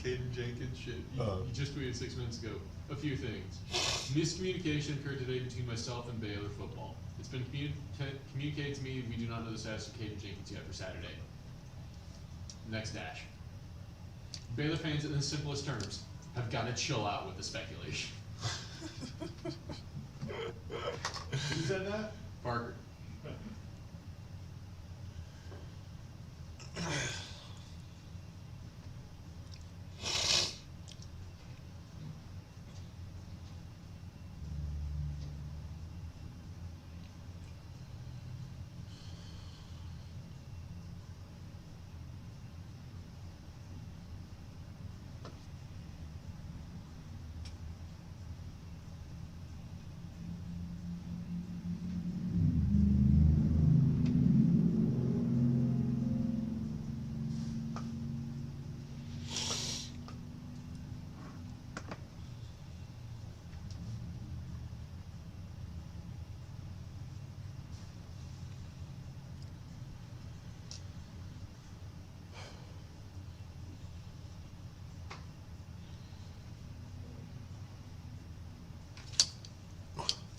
Caden Jenkins shit. You just tweeted 6 minutes ago. A few things. Miscommunication occurred today between myself and Baylor football. It's been communicated to me we do not know the status of Caden Jenkins yet for Saturday. Next dash. Baylor fans, in the simplest terms, have got to chill out with the speculation. Who said that? Parker.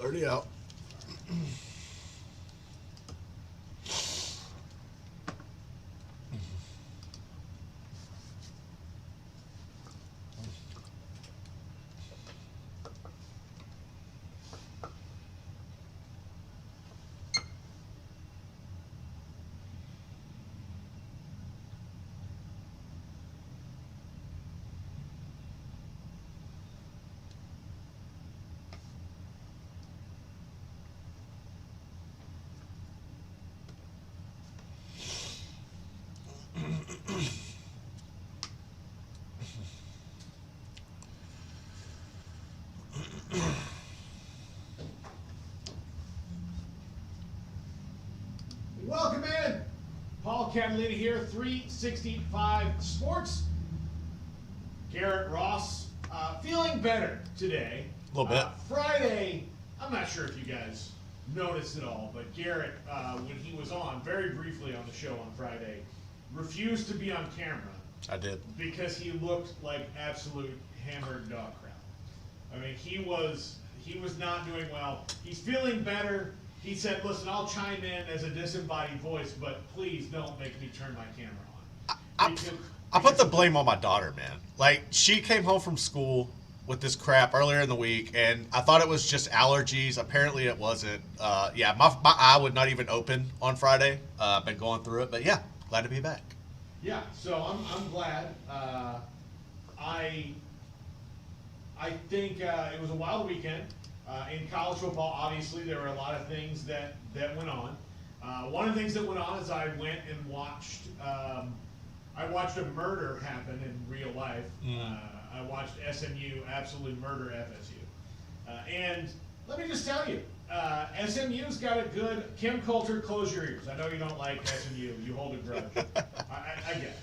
Already out. Welcome in. Paul Catalina here, 365 Sports. Garrett Ross, feeling better today. A little bit. Friday, I'm not sure if you guys noticed it all, but Garrett, when he was on, very briefly on the show on Friday, refused to be on camera. I did. Because he looked like absolute hammered dog crap. I mean, he was not doing well. He's feeling better. He said, listen, I'll chime in as a disembodied voice, but please don't make me turn my camera on. I put the blame on my daughter, man. Like, she came home from school with this crap earlier in the week, and I thought it was just allergies. Apparently it wasn't. Yeah, my eye would not even open on Friday. I've been going through it, but yeah, glad to be back. Yeah, so I'm glad. I think it was a wild weekend. In college football, obviously, there were a lot of things that went on. One of the things that went on is I went and watched a murder happen in real life. I watched SMU absolutely murder FSU. And let me just tell you, SMU's got a good, Kim Coulter, close your ears. I know you don't like SMU. You hold a grudge. I get it.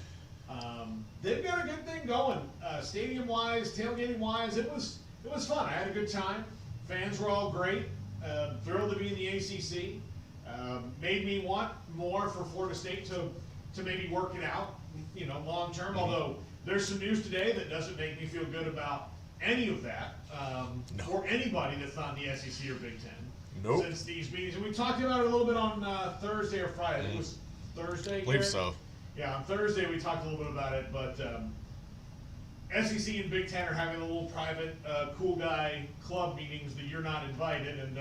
They've got a good thing going. Stadium-wise, tailgating-wise, it was fun. I had a good time. Fans were all great. Thrilled to be in the ACC. Made me want more for Florida State to maybe work it out, long term. Although there's some news today that doesn't make me feel good about any of that for anybody that's not in the SEC or Big Ten. Nope. Since these meetings, and we talked about it a little bit on Thursday or Friday. I think it was Thursday. I believe Garrett? so. Yeah, on Thursday we talked a little bit about it, but SEC and Big Ten are having a little private cool guy club meetings that you're not invited, and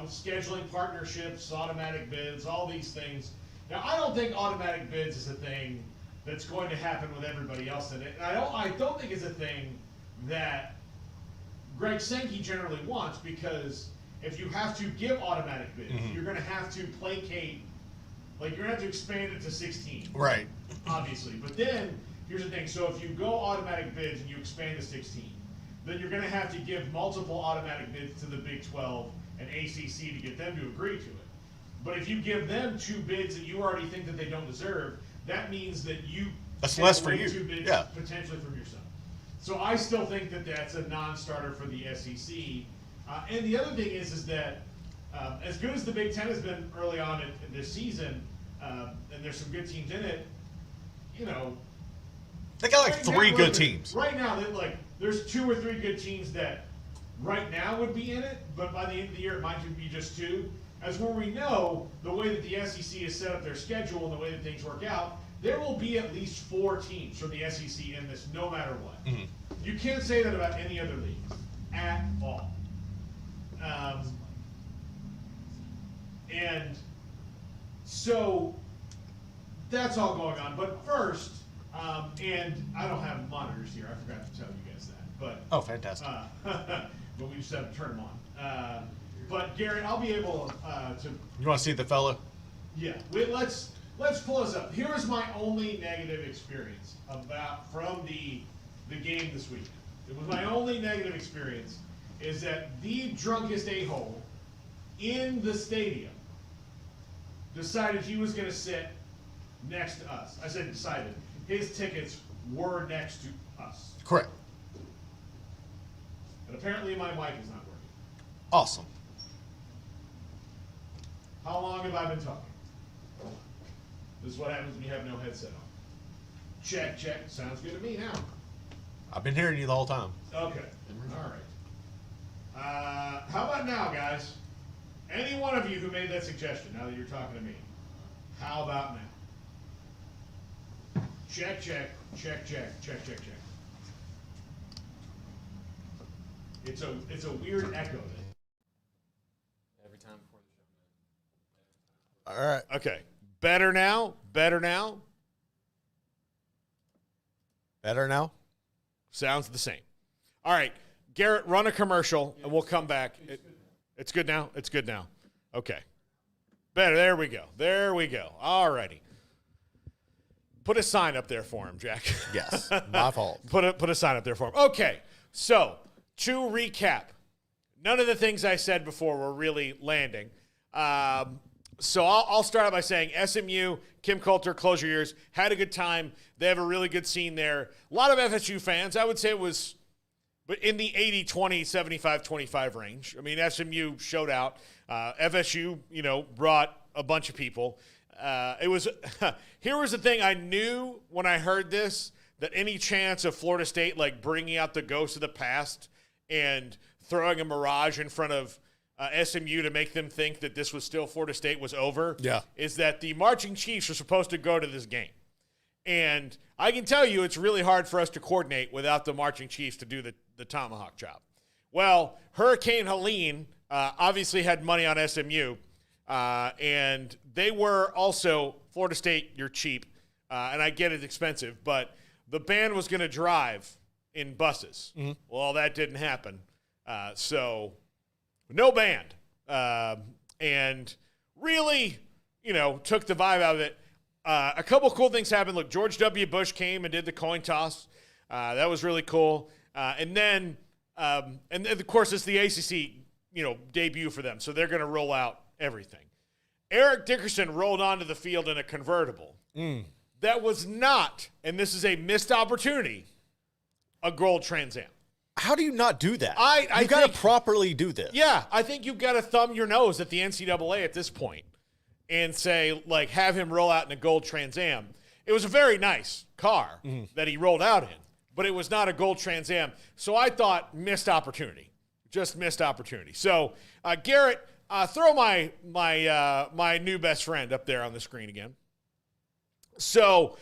scheduling partnerships, automatic bids, all these things. Now, I don't think automatic bids is a thing that's going to happen with everybody else in it. And I don't think it's a thing that Greg Sankey generally wants, because if you have to give automatic bids, you're going to have to placate. Like, you're going to have to expand it to 16. Right. Obviously. But then, here's the thing. So if you go automatic bids and you expand to 16, then you're going to have to give multiple automatic bids to the Big 12 and ACC to get them to agree to it. But if you give them 2 bids that you already think that they don't deserve, that means that you That's take less for away you. 2 bids Yeah. potentially from yourself. So I still think that that's a non-starter for the SEC. And the other thing is that as good as the Big Ten has been early on in this season, and there's some good teams in it, They got like Right three now, good teams. Right now, there's 2 or 3 good teams that right now would be in it, but by the end of the year it might be just 2. As where we know, the way that the SEC has set up their schedule and the way that things work out, there will be at least 4 teams from the SEC in this no matter what. Mm-hmm. You can't say that about any other league at all. And so that's all going on. But first, and I don't have monitors here. I forgot to tell you guys that. But Oh, fantastic. but we just have to turn them on. But Garrett, I'll be able to. You want to see the fella? Yeah. Let's pull this up. Here is my only negative experience from the game this weekend. It was my only negative experience is that the drunkest a-hole in the stadium decided he was going to sit next to us. I said decided. His tickets were next to us. Correct. And apparently my mic is not working. Awesome. How long have I been talking? This is what happens when you have no headset on. Check, check. Sounds good to me now. I've been hearing you the whole time. Okay. All right. How about now, guys? Any one of you who made that suggestion, now that you're talking to me, how about now? Check, check, check, check, check, check, check. It's a weird echo thing. Every time before the show. All right. Okay. Better now? Better now? Better now? Sounds the same. All right. Garrett, run a commercial, and we'll come back. It's good now? It's good now. Okay. Better. There we go. There we go. All righty. Put a sign up there for him, Jack. Yes. My fault. Put a sign up there for him. Okay. So, to recap, none of the things I said before were really landing. So I'll start out by saying SMU, Kim Coulter, close your ears, had a good time. They have a really good scene there. A lot of FSU fans. I would say it was in the 80-20, 75-25 range. I mean, SMU showed out. FSU, brought a bunch of people. It was here was the thing. I knew when I heard this that any chance of Florida State bringing out the ghosts of the past and throwing a mirage in front of SMU to make them think that this was still Florida State was over. Yeah. Is that the marching Chiefs are supposed to go to this game. And I can tell you it's really hard for us to coordinate without the marching Chiefs to do the tomahawk job. Well, Hurricane Helene obviously had money on SMU, and they were also Florida State, you're cheap, and I get it's expensive, but the band was going to drive in buses. Mm-hmm. Well, that didn't happen. So no band. And really, took the vibe out of it. A couple cool things happened. Look, George W. Bush came and did the coin toss. That was really cool. And then, of course, it's the ACC, debut for them. So they're going to roll out everything. Eric Dickerson rolled onto the field in a convertible. That was not, and this is a missed opportunity, a gold Trans Am. How do you not do that? I you got to think- properly do this. Yeah, I think you've got to thumb your nose at the NCAA at this point and say, have him roll out in a gold Trans Am. It was a very nice car that he rolled out in, but it was not a gold Trans Am. So I thought missed opportunity, just missed opportunity. So Garrett, throw my new best friend up there on the screen again. So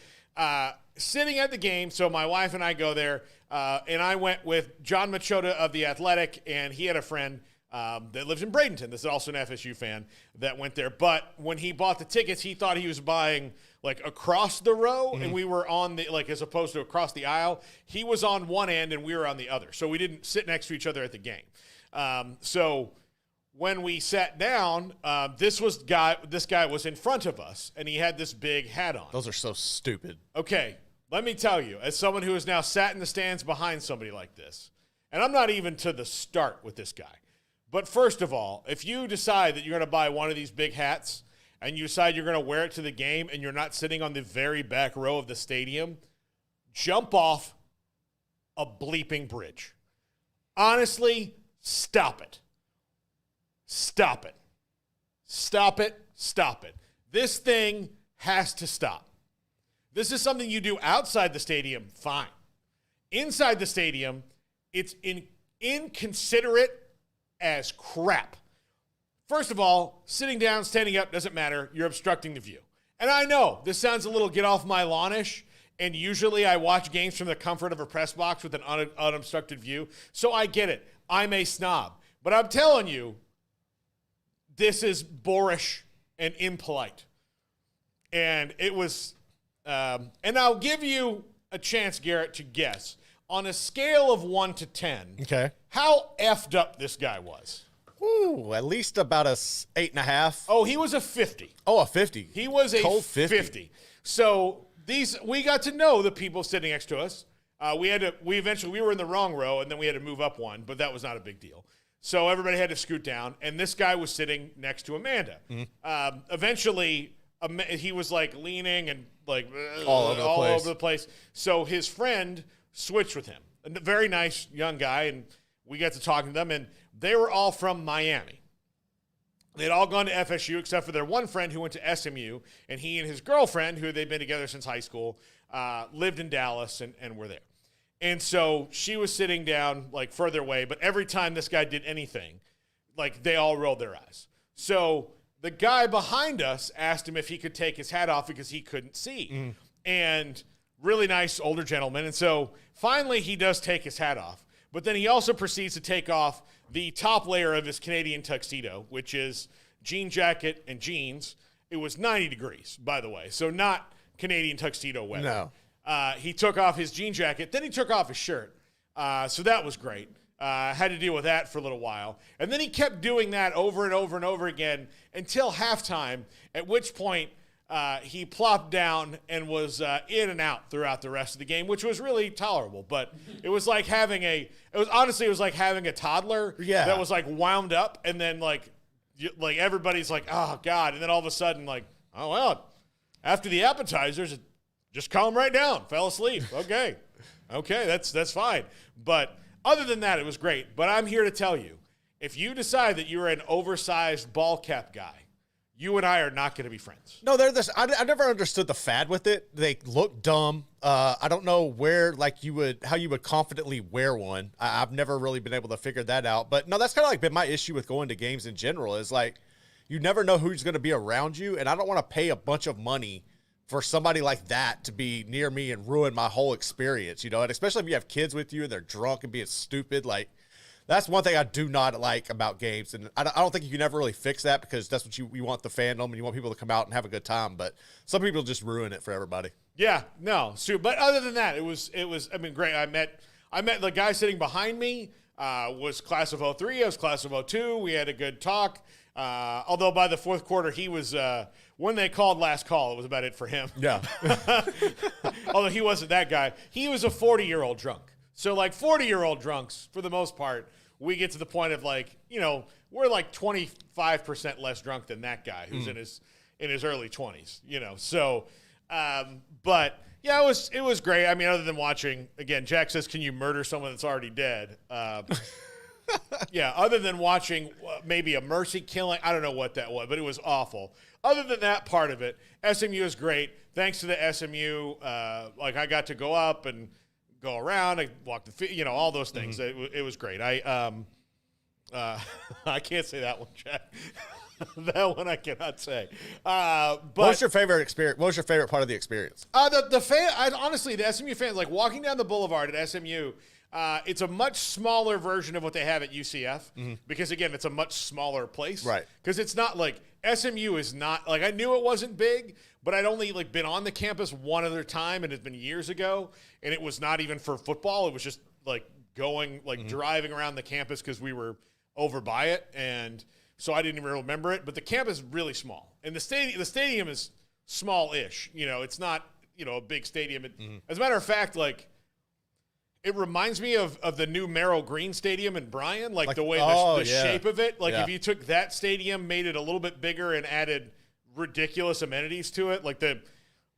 sitting at the game, so my wife and I go there, and I went with John Machota of The Athletic, and he had a friend that lives in Bradenton that's also an FSU fan that went there. But when he bought the tickets, he thought he was buying across the row, and we were on the as opposed to across the aisle. He was on one end, and we were on the other, so we didn't sit next to each other at the game. So when we sat down, this guy was in front of us, and he had this big hat on. Those are so stupid. Okay, let me tell you, as someone who has now sat in the stands behind somebody like this, and I'm not even to the start with this guy, but first of all, if you decide that you're going to buy one of these big hats and you decide you're going to wear it to the game and you're not sitting on the very back row of the stadium, jump off a bleeping bridge. Honestly, stop it. Stop it. Stop it. Stop it. This thing has to stop. This is something you do outside the stadium, fine. Inside the stadium, it's inconsiderate as crap. First of all, sitting down, standing up doesn't matter. You're obstructing the view. And I know this sounds a little get off my lawn-ish, and usually I watch games from the comfort of a press box with an unobstructed view, so I get it. I'm a snob. But I'm telling you, this is boorish and impolite. And it was, and I'll give you a chance, Garrett, to guess. On a scale of 1 to 10, Okay. how effed up this guy was. Ooh, at least about a 8.5. Oh, he was a 50. Oh, a 50. He was a Cold 50. So we got to know the people sitting next to us. We were in the wrong row, and then we had to move up one, but that was not a big deal. So everybody had to scoot down, and this guy was sitting next to Amanda. Eventually, he was like leaning and like all over the place. So his friend switched with him. A very nice young guy, and we got to talking to them, and they were all from Miami. They'd all gone to FSU except for their one friend who went to SMU, and he and his girlfriend, who they'd been together since high school, lived in Dallas and were there. And so she was sitting down like further away, but every time this guy did anything, like they all rolled their eyes. So the guy behind us asked him if he could take his hat off because he couldn't see. And really nice older gentleman. And so finally he does take his hat off. But then he also proceeds to take off the top layer of his Canadian tuxedo, which is jean jacket and jeans. It was 90 degrees, by the way. So not Canadian tuxedo weather. No. He took off his jean jacket. Then he took off his shirt. So that was great. Had to deal with that for a little while. And then he kept doing that over and over and over again until halftime, at which point he plopped down and was in and out throughout the rest of the game, which was really tolerable. But it was like having a toddler that was like wound up, and then like everybody's like, oh God, and then all of a sudden like, oh well, after the appetizers, just calm right down, fell asleep. Okay, that's fine. But other than that, it was great. But I'm here to tell you, if you decide that you're an oversized ball cap guy, you and I are not going to be friends. No, they're this. I never understood the fad with it. They look dumb. I don't know where, like, how you would confidently wear one. I've never really been able to figure that out. But no, that's kind of like been my issue with going to games in general. Is like, you never know who's going to be around you, and I don't want to pay a bunch of money for somebody like that to be near me and ruin my whole experience. You know, and especially if you have kids with you and they're drunk and being stupid, like. That's one thing I do not like about games, and I don't think you can ever really fix that because that's what you want the fandom, and you want people to come out and have a good time, but some people just ruin it for everybody. Yeah, no, but other than that, it was I mean, great. I met the guy sitting behind me, was class of 03, I was class of 02. We had a good talk, although by the fourth quarter, he was, when they called last call, it was about it for him. Yeah. Although he wasn't that guy. He was a 40-year-old drunk. So like 40-year-old drunks, for the most part, we get to the point of like, you know, we're like 25% less drunk than that guy who's in his early 20s, you know. So, but yeah, it was great. I mean, other than watching, again, Jack says, can you murder someone that's already dead? Yeah, other than watching maybe a mercy killing, I don't know what that was, but it was awful. Other than that part of it, SMU is great. Thanks to the SMU, like I got to go up and go around, I walked the, you know, all those things. It was great. I can't say that one, Jack. That one I cannot say. But what was your favorite experience? What was your favorite part of the experience? Honestly, the SMU fans, like walking down the boulevard at SMU, it's a much smaller version of what they have at UCF because, again, it's a much smaller place. Right. Because it's not like SMU is not like, I knew it wasn't big, but I'd only like been on the campus one other time, and it's been years ago, and it was not even for football. It was just like going, like driving around the campus because we were over by it, and so I didn't even remember it. But the campus is really small, and the stadium is small-ish. You know, it's not, you know, a big stadium. As a matter of fact, like, it reminds me of the new Merrill Green Stadium in Bryan, like the way the shape of it. Like if you took that stadium, made it a little bit bigger, and added ridiculous amenities to it, like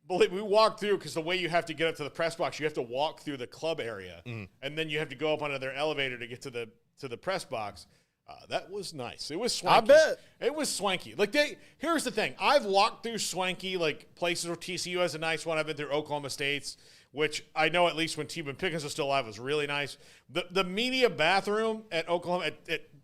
we walked through, because the way you have to get up to the press box, you have to walk through the club area, and then you have to go up on their elevator to get to the press box. That was nice. It was swanky. I bet. It was swanky. Like here's the thing. I've walked through swanky like places where TCU has a nice one. I've been through Oklahoma State's, which I know at least when T-Boone Pickens was still alive was really nice. The media bathroom at Oklahoma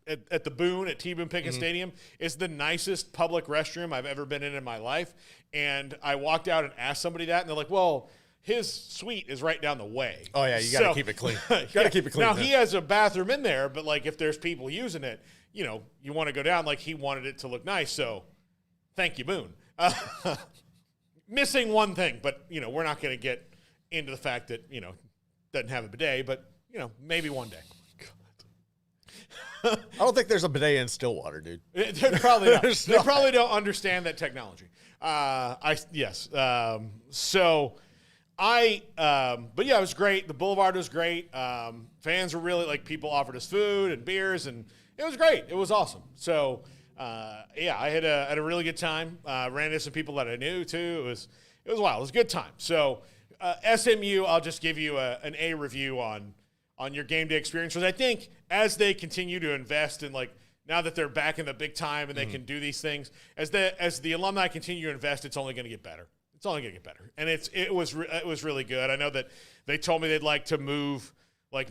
at the Boone at T-Boone Pickens Stadium is the nicest public restroom I've ever been in my life. And I walked out and asked somebody that, and they're like, "Well, his suite is right down the way." Oh yeah, you got to keep it clean. You got to keep it clean. Now he has a bathroom in there, but like if there's people using it, you want to go down. Like he wanted it to look nice, so thank you, Boone. Missing one thing, but we're not going to get into the fact that doesn't have a bidet, but maybe one day. I don't think there's a bidet in Stillwater, dude. They're probably not. There's They not. probably don't understand that technology. But yeah, it was great. The Boulevard was great. Fans were really people offered us food and beers, and it was great. It was awesome. So I had a really good time. Ran into some people that I knew too. It was wild. It was a good time. So SMU, I'll just give you an A review on your game day experience, because I think as they continue to invest in now that they're back in the big time and they can do these things, as the alumni continue to invest, it's only going to get better. It's only going to get better. And it was really good. I know that they told me they'd like to move,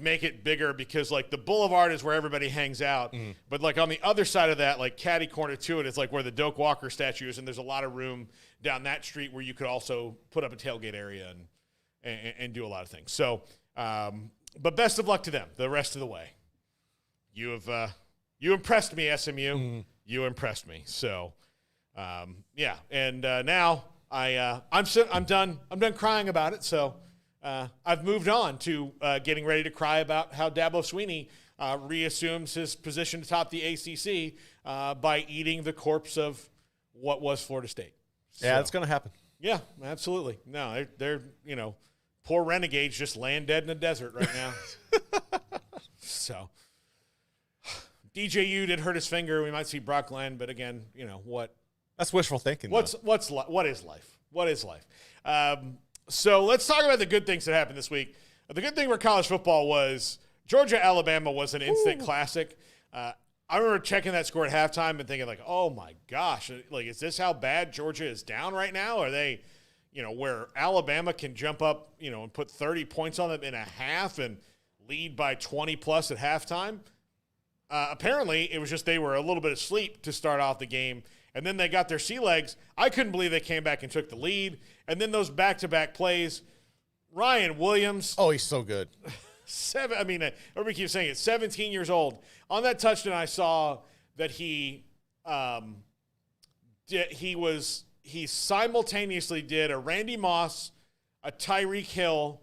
make it bigger, because the Boulevard is where everybody hangs out. But on the other side of that, catty corner to it is where the Doak Walker statue is, and there's a lot of room down that street where you could also put up a tailgate area and do a lot of things. So, but best of luck to them the rest of the way. You impressed me, SMU. You impressed me. So, and now I'm done. I'm done crying about it. So I've moved on to getting ready to cry about how Dabo Swinney reassumes his position atop the ACC by eating the corpse of what was Florida State. So, Yeah, it's going to happen. yeah, absolutely. No, they're poor renegades just laying dead in the desert right now. So DJU did hurt his finger. We might see Brock Glenn, but again, what? That's wishful thinking. What is life? What is life? So let's talk about the good things that happened this week. The good thing for college football was Georgia-Alabama was an instant classic. I remember checking that score at halftime and thinking oh my gosh, is this how bad Georgia is down right now? Are they, where Alabama can jump up, and put 30 points on them in a half and lead by 20 plus at halftime? Apparently, it was just they were a little bit asleep to start off the game, and then they got their sea legs. I couldn't believe they came back and took the lead. And then those back-to-back plays, Ryan Williams. Oh, he's so good. Everybody keeps saying it, 17 years old. On that touchdown, I saw that he simultaneously did a Randy Moss, a Tyreek Hill,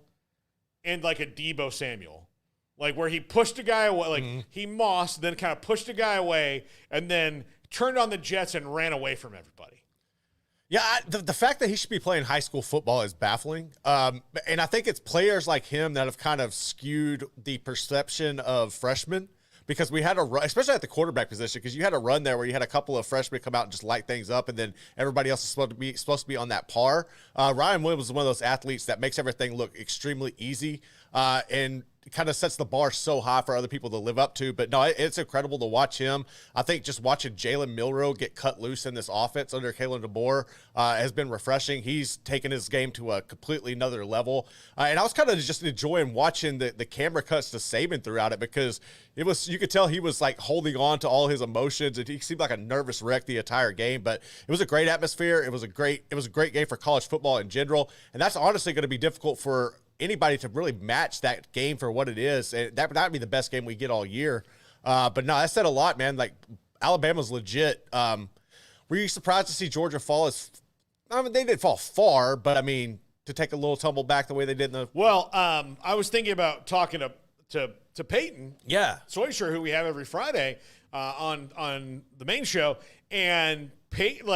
and a Debo Samuel. Where he pushed a guy away, he mossed, then kind of pushed a guy away, and then turned on the Jets and ran away from everybody. Yeah, the fact that he should be playing high school football is baffling. And I think it's players like him that have kind of skewed the perception of freshmen, because we had a run, especially at the quarterback position, because you had a run there where you had a couple of freshmen come out and just light things up, and then everybody else is supposed to be on that par. Ryan Williams is one of those athletes that makes everything look extremely easy, and kind of sets the bar so high for other people to live up to. But no, it's incredible to watch him. I think just watching Jalen Milroe get cut loose in this offense under Kalen DeBoer has been refreshing. He's taken his game to a completely another level. And I was kind of just enjoying watching the camera cuts to Saban throughout it, because you could tell he was holding on to all his emotions, and he seemed like a nervous wreck the entire game. But it was a great atmosphere. It was a great game for college football in general. And that's honestly going to be difficult for anybody to really match that game for what it is. That would be the best game we get all year. But no, that said a lot, man. Alabama's legit. Were you surprised to see Georgia fall they didn't fall far, but to take a little tumble back the way they did in the. Well, I was thinking about talking to Peyton. Yeah. Soysher, who we have every Friday on the main show, and Peyton,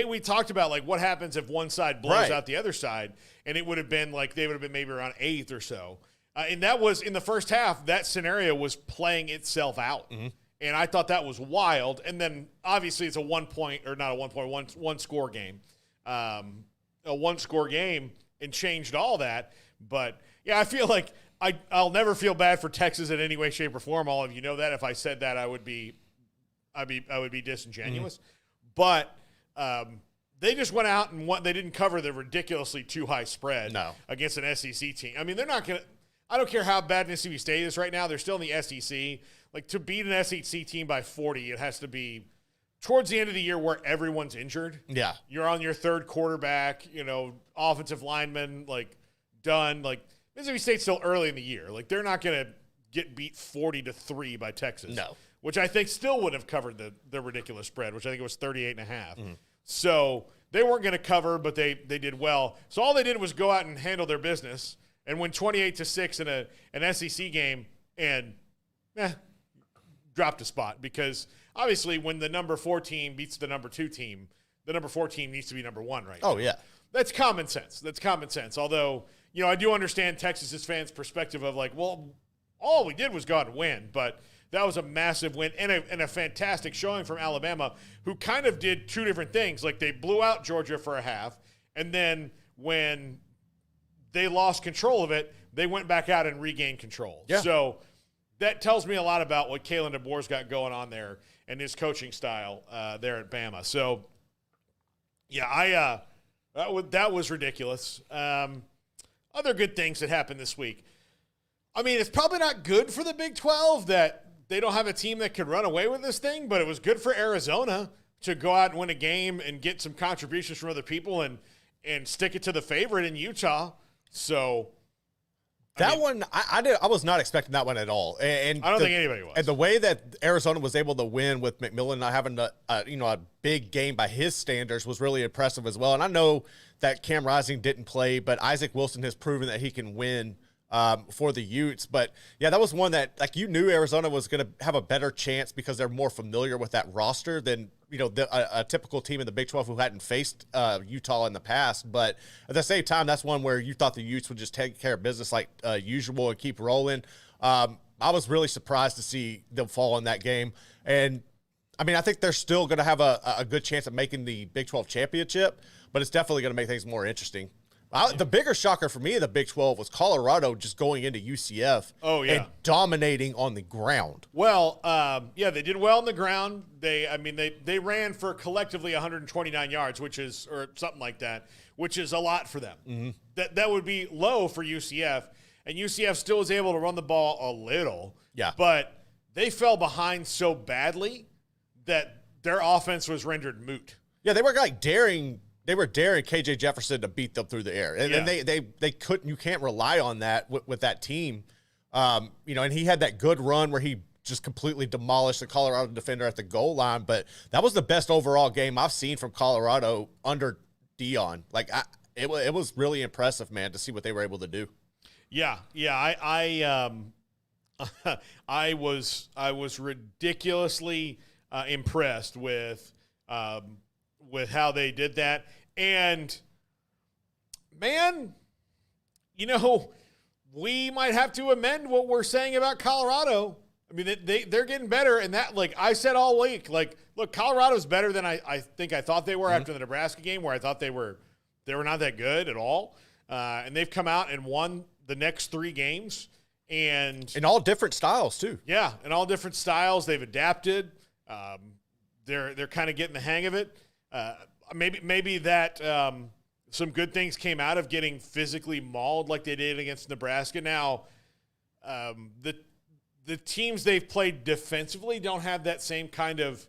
we talked about what happens if one side blows out the other side, and it would have been they would have been maybe around 8th or so. And that was in the first half, that scenario was playing itself out. Mm-hmm. And I thought that was wild. And then obviously it's a one score game. A one score game, and changed all that. But yeah, I feel like I'll never feel bad for Texas in any way, shape, or form. All of you know that. If I said that, I would be I would be disingenuous. But they just went out and they didn't cover the ridiculously too high spread against an SEC team. I mean, they're not going to – I don't care how bad Mississippi State is right now. They're still in the SEC. Like, to beat an SEC team by 40, it has to be towards the end of the year where everyone's injured. Yeah. You're on your third quarterback, offensive lineman, like, done. Like, Mississippi State's still early in the year. Like, they're not going to get beat 40-3 by Texas. No. Which I think still would have covered the ridiculous spread, which I think it was 38.5. So they weren't going to cover, but they did well. So all they did was go out and handle their business and win 28-6 in an SEC game and dropped a spot, because obviously when the number 4 team beats the number 2 team, the number 4 team needs to be number 1 right now. Oh, yeah. That's common sense. Although, I do understand Texas's fans' perspective of like, well, all we did was go out and win, but that was a massive win and a fantastic showing from Alabama, who kind of did 2 different things. Like, they blew out Georgia for a half, and then when they lost control of it, they went back out and regained control. Yeah. So that tells me a lot about what Kalen DeBoer's got going on there and his coaching style there at Bama. So, yeah, that was ridiculous. Other good things that happened this week. I mean, it's probably not good for the Big 12 that they don't have a team that could run away with this thing, but it was good for Arizona to go out and win a game and get some contributions from other people and stick it to the favorite in Utah. So I was not expecting that one at all. And I don't think anybody was. And the way that Arizona was able to win with McMillan not having a big game by his standards was really impressive as well. And I know that Cam Rising didn't play, but Isaac Wilson has proven that he can win for the Utes. But yeah, that was one that, like, you knew Arizona was going to have a better chance because they're more familiar with that roster than a typical team in the Big 12 who hadn't faced Utah in the past. But at the same time, that's one where you thought the Utes would just take care of business like usual and keep rolling. I was really surprised to see them fall in that game. And I mean, I think they're still going to have a good chance of making the Big 12 championship, but it's definitely going to make things more interesting. The bigger shocker for me in the Big 12 was Colorado just going into UCF and dominating on the ground. Well, they did well on the ground. They ran for collectively 129 yards, or something like that, which is a lot for them. Mm-hmm. That would be low for UCF, and UCF still was able to run the ball a little. Yeah. But they fell behind so badly that their offense was rendered moot. Yeah, they were daring KJ Jefferson to beat them through the air. And they couldn't, you can't rely on that with that team. And he had that good run where he just completely demolished the Colorado defender at the goal line. But that was the best overall game I've seen from Colorado under Dion. Like, it was really impressive, man, to see what they were able to do. Yeah. I was ridiculously impressed with how they did that. And, man, we might have to amend what we're saying about Colorado. I mean, they're getting better. And that, like I said all week, like, look, Colorado's better than I think I thought they were after the Nebraska game, where I thought they were not that good at all. And they've come out and won the next 3 games. And in all different styles, too. Yeah, in all different styles. They've adapted. They're kind of getting the hang of it. Maybe that some good things came out of getting physically mauled like they did against Nebraska. Now, the teams they've played defensively don't have that same kind of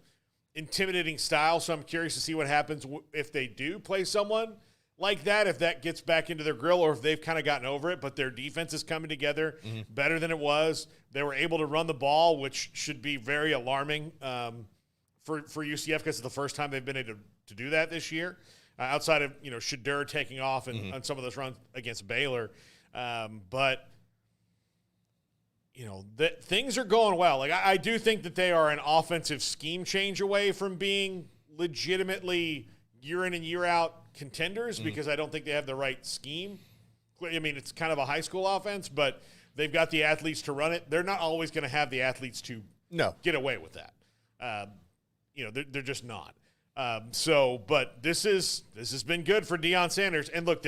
intimidating style, so I'm curious to see what happens if they do play someone like that, if that gets back into their grill or if they've kind of gotten over it. But their defense is coming together better than it was. They were able to run the ball, which should be very alarming for UCF, because it's the first time they've been able to do that this year, outside of Shadur taking off and on some of those runs against Baylor. But things are going well. Like, I do think that they are an offensive scheme change away from being legitimately year in and year out contenders, because I don't think they have the right scheme. I mean, it's kind of a high school offense, but they've got the athletes to run it. They're not always going to have the athletes to get away with that. They're just not. But this has been good for Deion Sanders. And look,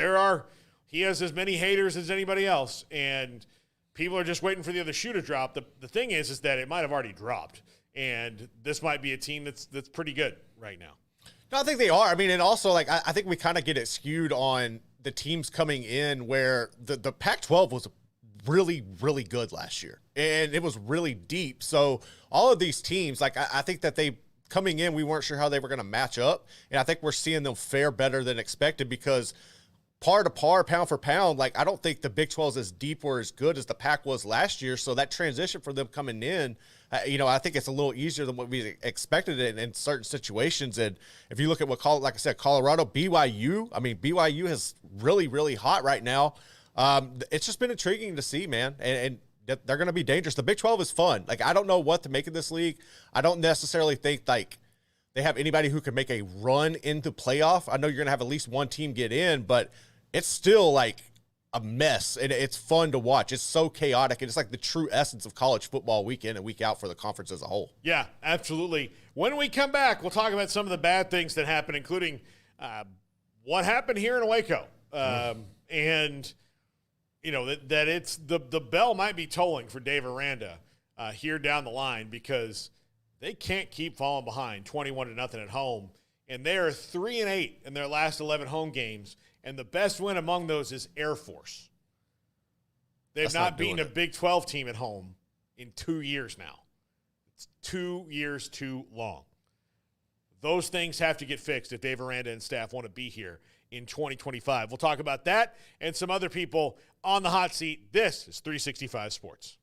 he has as many haters as anybody else, and people are just waiting for the other shoe to drop. The thing is that it might have already dropped, and this might be a team that's pretty good right now. No, I think they are. I mean, and also, like, I think we kind of get it skewed on the teams coming in where the Pac-12 was really, really good last year, and it was really deep. So all of these teams, like, I think that they coming in, we weren't sure how they were going to match up, and I think we're seeing them fare better than expected because par to par, pound for pound, like, I don't think the Big 12 is as deep or as good as the Pac was last year. So that transition for them coming in, I think it's a little easier than what we expected in certain situations. And if you look at like I said, Colorado, BYU is really, really hot right now. It's just been intriguing to see, man. And they're going to be dangerous. The Big 12 is fun. Like, I don't know what to make of this league. I don't necessarily think, like, they have anybody who could make a run into playoff. I know you're going to have at least one team get in, but it's still, like, a mess, and it's fun to watch. It's so chaotic, and it's like the true essence of college football week in and week out for the conference as a whole. Yeah, absolutely. When we come back, we'll talk about some of the bad things that happened, including what happened here in Waco. And, that it's the bell might be tolling for Dave Aranda here down the line because they can't keep falling behind 21-0 at home. And they are 3-8 in their last 11 home games. And the best win among those is Air Force. They've not beaten a Big 12 team at home in 2 years now. It's 2 years too long. Those things have to get fixed if Dave Aranda and staff want to be here in 2025. We'll talk about that and some other people on the hot seat. This is 365 Sports.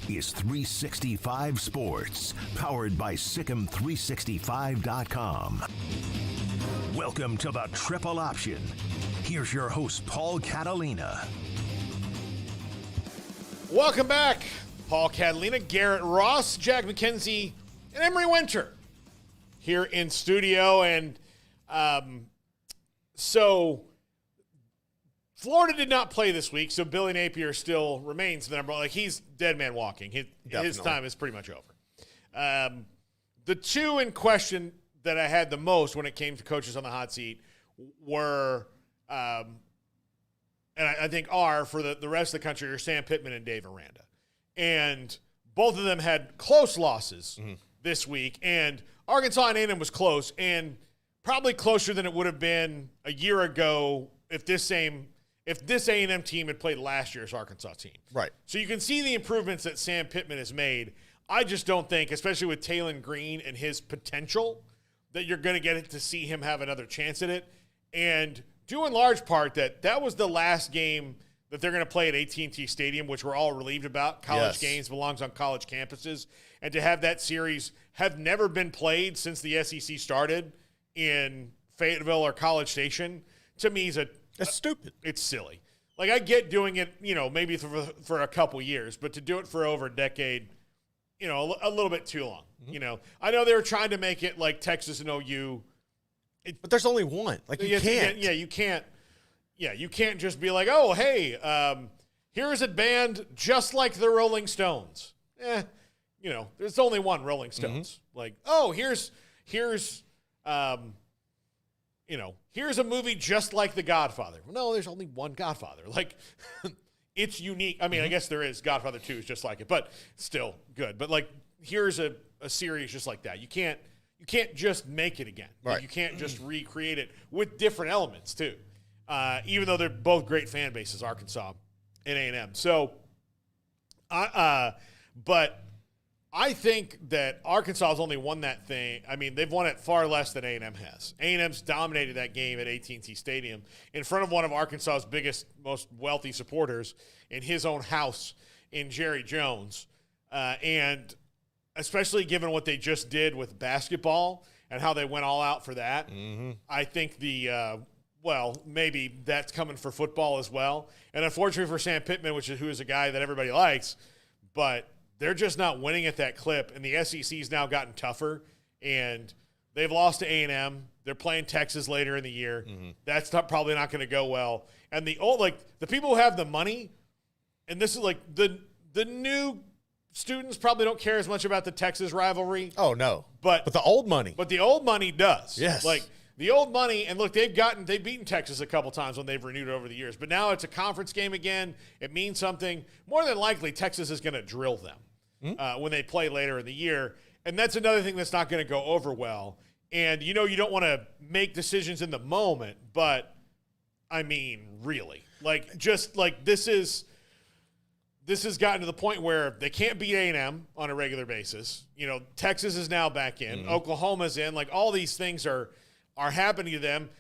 This is 365 Sports, powered by Sikkim365.com. Welcome to the Triple Option. Here's your host, Paul Catalina. Welcome back. Paul Catalina, Garrett Ross, Jack McKenzie, and Emery Winter here in studio. And so Florida did not play this week, so Billy Napier still remains the number one. Like, he's dead man walking. His time is pretty much over. The two in question that I had the most when it came to coaches on the hot seat were, and I think are for the rest of the country, are Sam Pittman and Dave Aranda. And both of them had close losses this week. And Arkansas and A&M was close, and probably closer than it would have been a year ago if this A&M team had played last year's Arkansas team. Right. So you can see the improvements that Sam Pittman has made. I just don't think, especially with Talon Green and his potential, that you're going to get to see him have another chance at it. And due in large part that was the last game that they're going to play at AT&T Stadium, which we're all relieved about. College games belongs on college campuses. And to have that series have never been played since the SEC started in Fayetteville or College Station, to me is it's stupid. It's silly. Like, I get doing it, maybe for a couple years, but to do it for over a decade, a little bit too long. I know they were trying to make it like Texas and OU. But there's only one. Like, you can't. Yeah, you can't. Yeah, you can't just be like, oh, hey, here's a band just like the Rolling Stones. There's only one Rolling Stones. Like, oh, here's a movie just like The Godfather. Well, no, there's only one Godfather. Like, it's unique. I mean, I guess there is. Godfather 2 is just like it, but still good. But, like, here's a series just like that. You can't just make it again. Right. Like, you can't just recreate it with different elements, too. Even though they're both great fan bases, Arkansas and A&M. So, but I think that Arkansas has only won that thing. I mean, they've won it far less than A&M has. A&M's dominated that game at AT&T Stadium in front of one of Arkansas's biggest, most wealthy supporters in his own house in Jerry Jones. And especially given what they just did with basketball and how they went all out for that, I think maybe that's coming for football as well. And unfortunately for Sam Pittman, who is a guy that everybody likes, but they're just not winning at that clip. And the SEC's now gotten tougher, and they've lost to A&M. They're playing Texas later in the year. That's probably not going to go well. And the people who have the money, and this is like the new students probably don't care as much about the Texas rivalry. Oh, no. But the old money. But the old money does. Yes. Like the old money, and look, they've beaten Texas a couple times when they've renewed over the years. But now it's a conference game again. It means something. More than likely, Texas is going to drill them when they play later in the year. And that's another thing that's not going to go over well. And, you don't want to make decisions in the moment, but, I mean, really. This has gotten to the point where they can't beat A&M on a regular basis. Texas is now back in. Oklahoma's in. All these things are happening to them.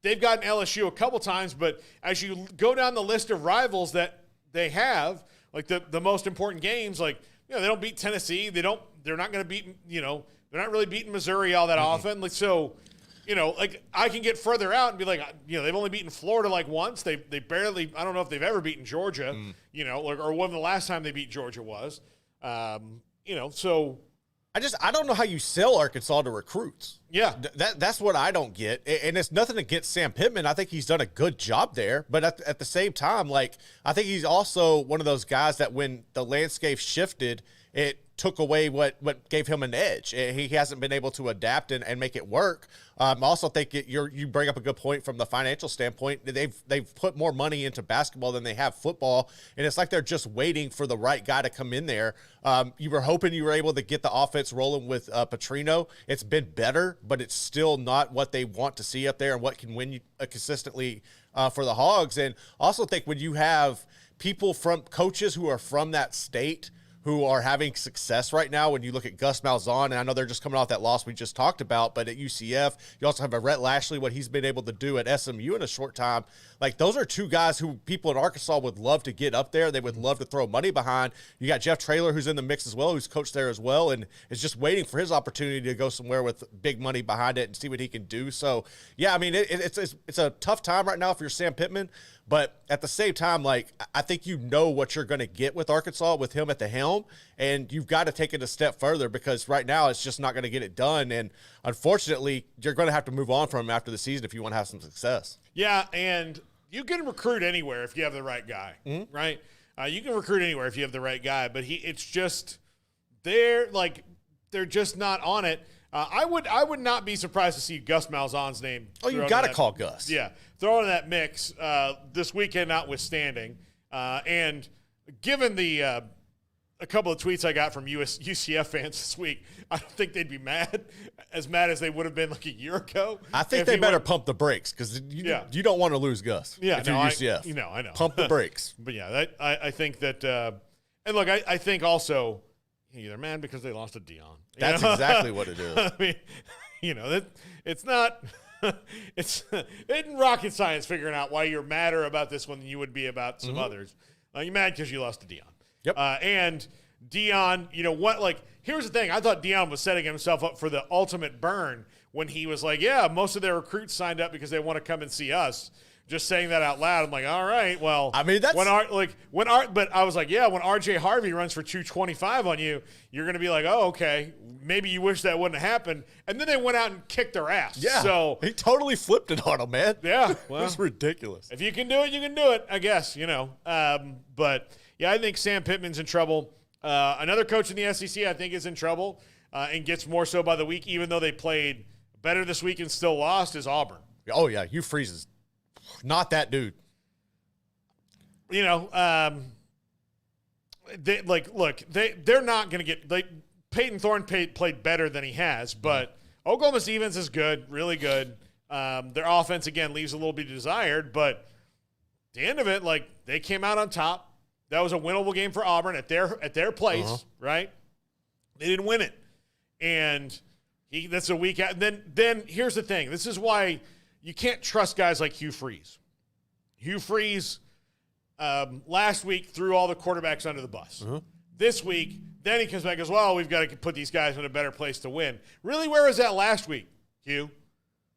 They've gotten LSU a couple times, but as you go down the list of rivals that they have, the most important games, they don't beat Tennessee. They're not going to beat, they're not really beating Missouri all that often. I can get further out and be they've only beaten Florida once. They barely, I don't know if they've ever beaten Georgia, or when the last time they beat Georgia was, so. I don't know how you sell Arkansas to recruits. Yeah. That's what I don't get. And it's nothing against Sam Pittman. I think he's done a good job there. But at the same time, I think he's also one of those guys that when the landscape shifted, it took away what gave him an edge. He hasn't been able to adapt and make it work. I also think you bring up a good point from the financial standpoint. They've put more money into basketball than they have football, and it's like they're just waiting for the right guy to come in there. You were hoping you were able to get the offense rolling with Petrino. It's been better, but it's still not what they want to see up there and what can win you consistently for the Hogs. And also think when you have people from coaches who are from that state who are having success right now, when you look at Gus Malzahn, and I know they're just coming off that loss we just talked about, but at UCF, you also have a Rhett Lashley, what he's been able to do at SMU in a short time. Those are two guys who people in Arkansas would love to get up there. They would love to throw money behind. You got Jeff Traylor, who's in the mix as well, who's coached there as well, and is just waiting for his opportunity to go somewhere with big money behind it and see what he can do. So, yeah, I mean, it's a tough time right now if you're Sam Pittman. But at the same time, I think you know what you're going to get with Arkansas with him at the helm, and you've got to take it a step further because right now it's just not going to get it done. And unfortunately, you're going to have to move on from him after the season if you want to have some success. Yeah, and you can recruit anywhere if you have the right guy, right? You can recruit anywhere if you have the right guy, but it's just they're just not on it. I would not be surprised to see Gus Malzahn's name. Oh, you got to call Gus. Yeah, throw in that mix this weekend notwithstanding. And given the a couple of tweets I got from UCF fans this week, I don't think they'd be as mad as they would have been a year ago. I think they better pump the brakes because you don't want to lose Gus. Yeah, if you're UCF. I know. Pump the brakes. But yeah, I think that, and look, I think also they're mad because they lost to Dion. That's exactly what it is. I mean, it's not. It isn't rocket science figuring out why you're madder about this one than you would be about some others. You're mad because you lost to Dion. Yep. And Dion, here's the thing. I thought Dion was setting himself up for the ultimate burn when he was like, yeah, most of their recruits signed up because they want to come and see us. Just saying that out loud, I'm like, all right, well, I mean, that's but I was like, yeah, when RJ Harvey runs for 225 on you, you're going to be like, oh, okay, maybe you wish that wouldn't have happened. And then they went out and kicked their ass. Yeah, so he totally flipped it on him, man. Yeah, well, it was ridiculous. If you can do it, you can do it, I guess, But yeah, I think Sam Pittman's in trouble. Another coach in the SEC, I think, is in trouble and gets more so by the week, even though they played better this week and still lost, is Auburn. Oh yeah, Hugh Freeze is not that dude. They're not going to get Peyton Thorne played better than he has, but Oklahoma's defense is good, really good. Their offense again leaves a little bit desired, but at the end of it, they came out on top. That was a winnable game for Auburn at their place, right? They didn't win it. And that's a week out. Then here's the thing. This is why you can't trust guys like Hugh Freeze. Hugh Freeze last week threw all the quarterbacks under the bus. This week, then he comes back and goes, well, we've got to put these guys in a better place to win. Really, where was that last week, Hugh?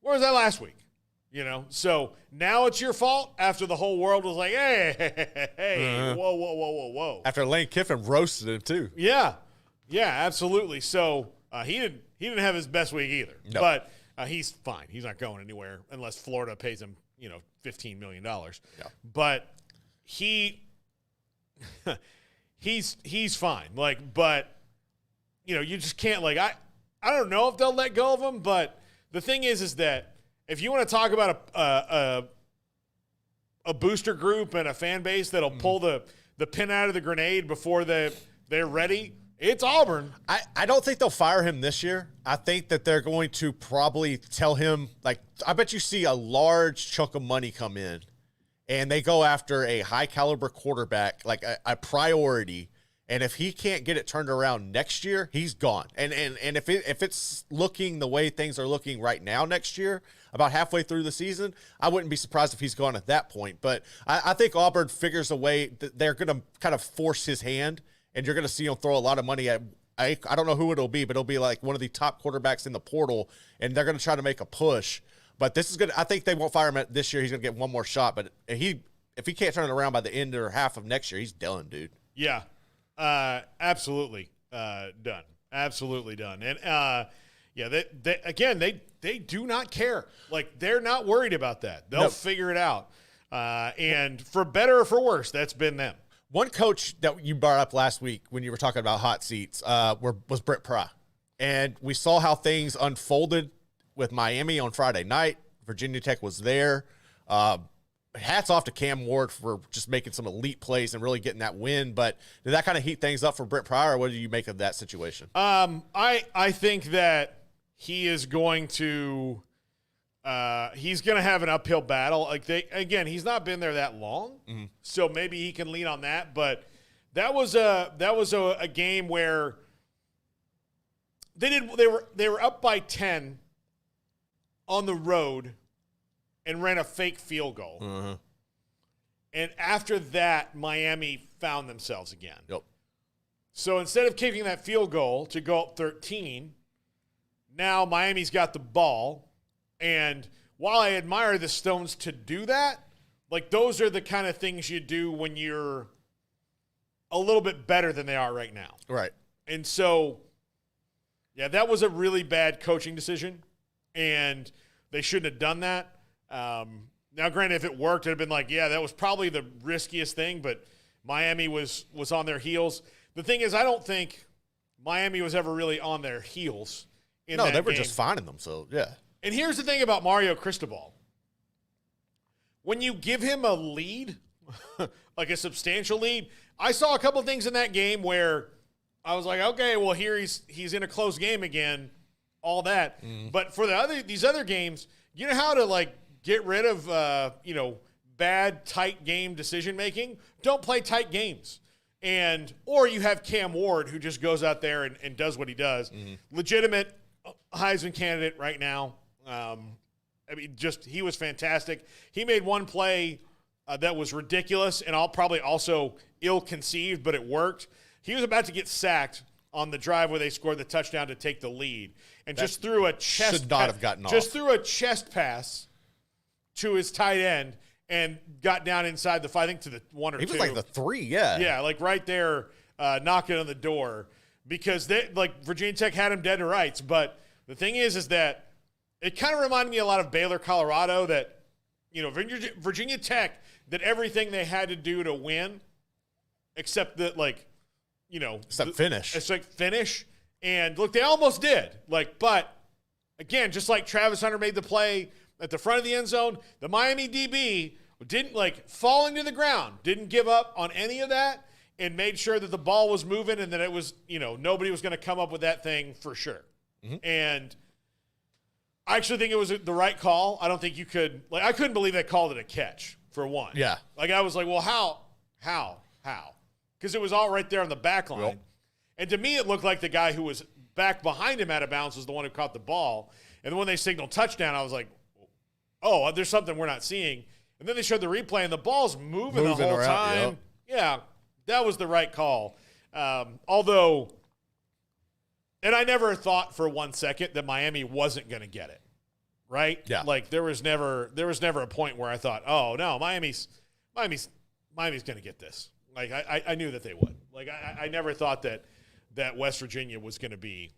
Where was that last week? So now it's your fault after the whole world was like, hey, whoa. After Lane Kiffin roasted him too. Yeah, absolutely. So he didn't have his best week either. No. But he's fine. He's not going anywhere unless Florida pays him, $15 million. Yeah. But he's fine. But you just can't I don't know if they'll let go of him. But the thing is that if you want to talk about a booster group and a fan base that'll pull the pin out of the grenade before they're ready, it's Auburn. I don't think they'll fire him this year. I think that they're going to probably tell him, I bet you see a large chunk of money come in, and they go after a high-caliber quarterback, like a priority, and if he can't get it turned around next year, he's gone. And if it's looking the way things are looking right now next year, about halfway through the season, I wouldn't be surprised if he's gone at that point. But I think Auburn figures a way that they're going to kind of force his hand, and you're going to see him throw a lot of money at, I don't know who it'll be, but it'll be like one of the top quarterbacks in the portal, and they're going to try to make a push. But this is good. I think they won't fire him this year. He's going to get one more shot. But if he can't turn it around by the end or half of next year, he's done, dude. Yeah, absolutely done. Absolutely done. And they do not care. They're not worried about that. They'll figure it out. And for better or for worse, that's been them. One coach that you brought up last week when you were talking about hot seats was Brett Pry. And we saw how things unfolded with Miami on Friday night. Virginia Tech was there. Hats off to Cam Ward for just making some elite plays and really getting that win. But did that kind of heat things up for Brett Pry, or what do you make of that situation? I think that he is going to have an uphill battle. He's not been there that long, so maybe he can lean on that. But that was a game where they were up by 10 on the road and ran a fake field goal. And after that, Miami found themselves again. Yep. So instead of kicking that field goal to go up 13, now Miami's got the ball. And while I admire the Stones to do that, those are the kind of things you do when you're a little bit better than they are right now. Right. And so, that was a really bad coaching decision, and they shouldn't have done that. Now, granted, if it worked, it would have been that was probably the riskiest thing, but Miami was on their heels. The thing is, I don't think Miami was ever really on their heels in that game. No, they were just finding them, so, yeah. And here's the thing about Mario Cristobal. When you give him a lead, a substantial lead, I saw a couple things in that game where I was like, okay, well, here he's in a close game again, all that. But for these other games, you know how to, get rid of, bad, tight game decision-making? Don't play tight games. Or you have Cam Ward, who just goes out there and does what he does. Legitimate Heisman candidate right now. He was fantastic. He made one play that was ridiculous and probably also ill-conceived, but it worked. He was about to get sacked on the drive where they scored the touchdown to take the lead, and just threw a chest. Should not have gotten off. Just threw a chest pass to his tight end and got down inside the 5, I think to the 1 or 2. He was the 3, yeah. Yeah, right there, knocking on the door, because Virginia Tech had him dead to rights. But the thing is that it kind of reminded me a lot of Baylor, Colorado, that Virginia Tech did everything they had to do to win, except that finish. It's finish. And look, they almost did. But again, just like Travis Hunter made the play at the front of the end zone, the Miami DB didn't falling to the ground, didn't give up on any of that, and made sure that the ball was moving and that it was, nobody was going to come up with that thing for sure. And I actually think it was the right call. I don't think you could, I couldn't believe they called it a catch, for one. Yeah. I was well, how? Because it was all right there on the back line. Yep. And to me, it looked like the guy who was back behind him out of bounds was the one who caught the ball. And when they signaled touchdown, I was like, oh, there's something we're not seeing. And then they showed the replay, and the ball's moving the whole around, time. yep. Yeah, that was the right call. Although, and I never thought for 1 second that Miami wasn't going to get it, right? Yeah. Like there was never a point where I thought, oh no, Miami's going to get this. Like I knew that they would. Like I never thought that West Virginia was going to be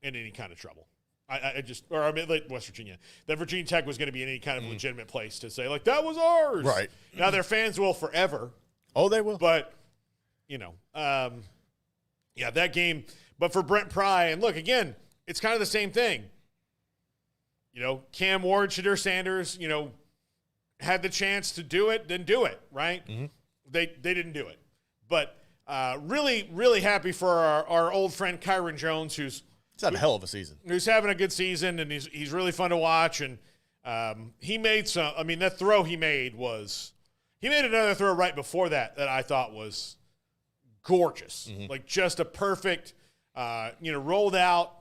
in any kind of trouble. Like West Virginia, that Virginia Tech was going to be in any kind of legitimate place to say, like, that was ours. Right. Now their fans will forever. Oh, they will. But, that game. But for Brent Pry, and look, again, it's kind of the same thing. Cam Ward, Shadur Sanders, had the chance to do it, then do it, right? Mm-hmm. They didn't do it. But really, really happy for our old friend Kyron Jones, who's He's having a good season, and he's really fun to watch. And he made that throw he made another throw right before that I thought was gorgeous. Mm-hmm. Like just a perfect, rolled out,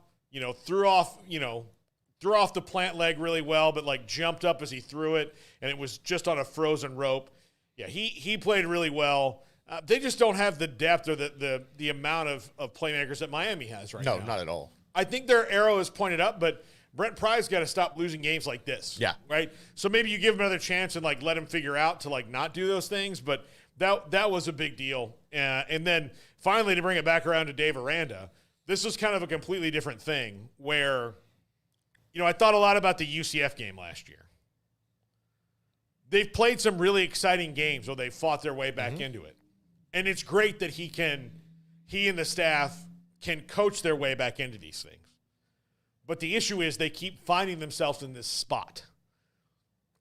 threw off the plant leg really well, but like jumped up as he threw it, and it was just on a frozen rope. Yeah, he played really well. They just don't have the depth or the amount of playmakers that Miami has right now. No, not at all. I think their arrow is pointed up, but Brent Pry's got to stop losing games like this. Yeah. Right? So maybe you give him another chance and, like, let him figure out to, like, not do those things. But that was a big deal. And then finally to bring it back around to Dave Aranda, this was kind of a completely different thing where, I thought a lot about the UCF game last year. They've played some really exciting games where they've fought their way back into it. And it's great that he and the staff can coach their way back into these things. But the issue is they keep finding themselves in this spot.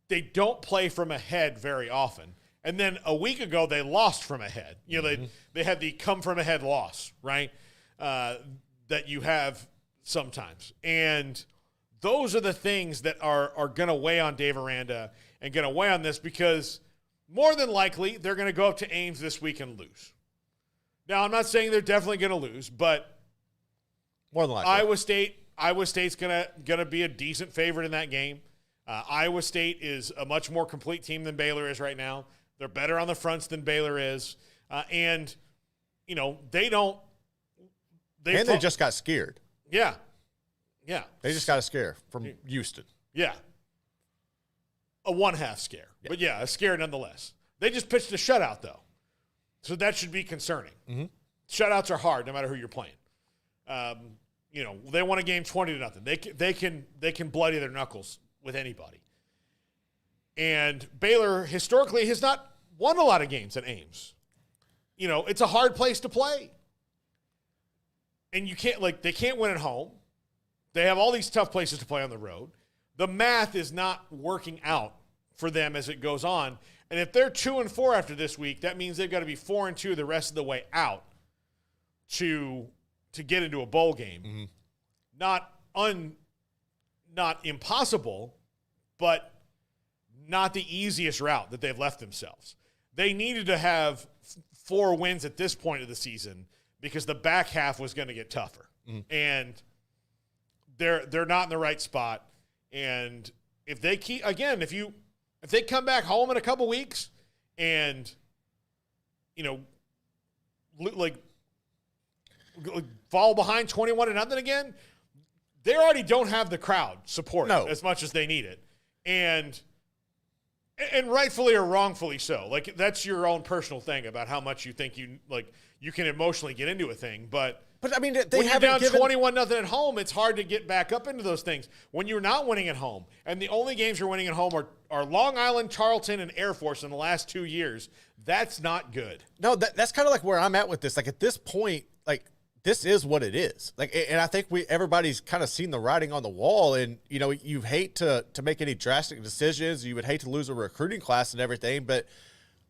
They don't play from ahead very often. And then a week ago, they lost from ahead. They had the come from ahead loss, right, that you have sometimes. And those are the things that are going to weigh on Dave Aranda and going to weigh on this, because more than likely they're going to go up to Ames this week and lose. Now, I'm not saying they're definitely going to lose, but more than likely, Iowa State's gonna be a decent favorite in that game. Iowa State is a much more complete team than Baylor is right now. They're better on the fronts than Baylor is, and they don't. They just got scared. Yeah. They just got a scare from Houston. Yeah. A 1/2 scare, but a scare nonetheless. They just pitched a shutout though, so that should be concerning. Mm-hmm. Shutouts are hard, no matter who you're playing. They won a game 20-0. They can bloody their knuckles with anybody. And Baylor historically has not won a lot of games at Ames. It's a hard place to play. And they can't win at home. They have all these tough places to play on the road. The math is not working out for them as it goes on. And if they're 2-4 after this week, that means they've got to be 4-2 the rest of the way out to get into a bowl game. Mm-hmm. Not impossible, but not the easiest route that they've left themselves. They needed to have 4 wins at this point of the season because the back half was going to get tougher. Mm-hmm. And they're not in the right spot. And if they if they come back home in a couple weeks and fall behind 21-0 again, they already don't have the crowd support as much as they need it. And rightfully or wrongfully so. Like, that's your own personal thing about how much you think you can emotionally get into a thing. But I mean, when you're down 21-0 at home, it's hard to get back up into those things. When you're not winning at home, and the only games you're winning at home are Long Island, Charlton, and Air Force in the last 2 years, that's not good. No, that's kind of like where I'm at with this. Like, at this point, like, this is what it is. Like, and I think everybody's kind of seen the writing on the wall, and you hate to make any drastic decisions. You would hate to lose a recruiting class and everything, but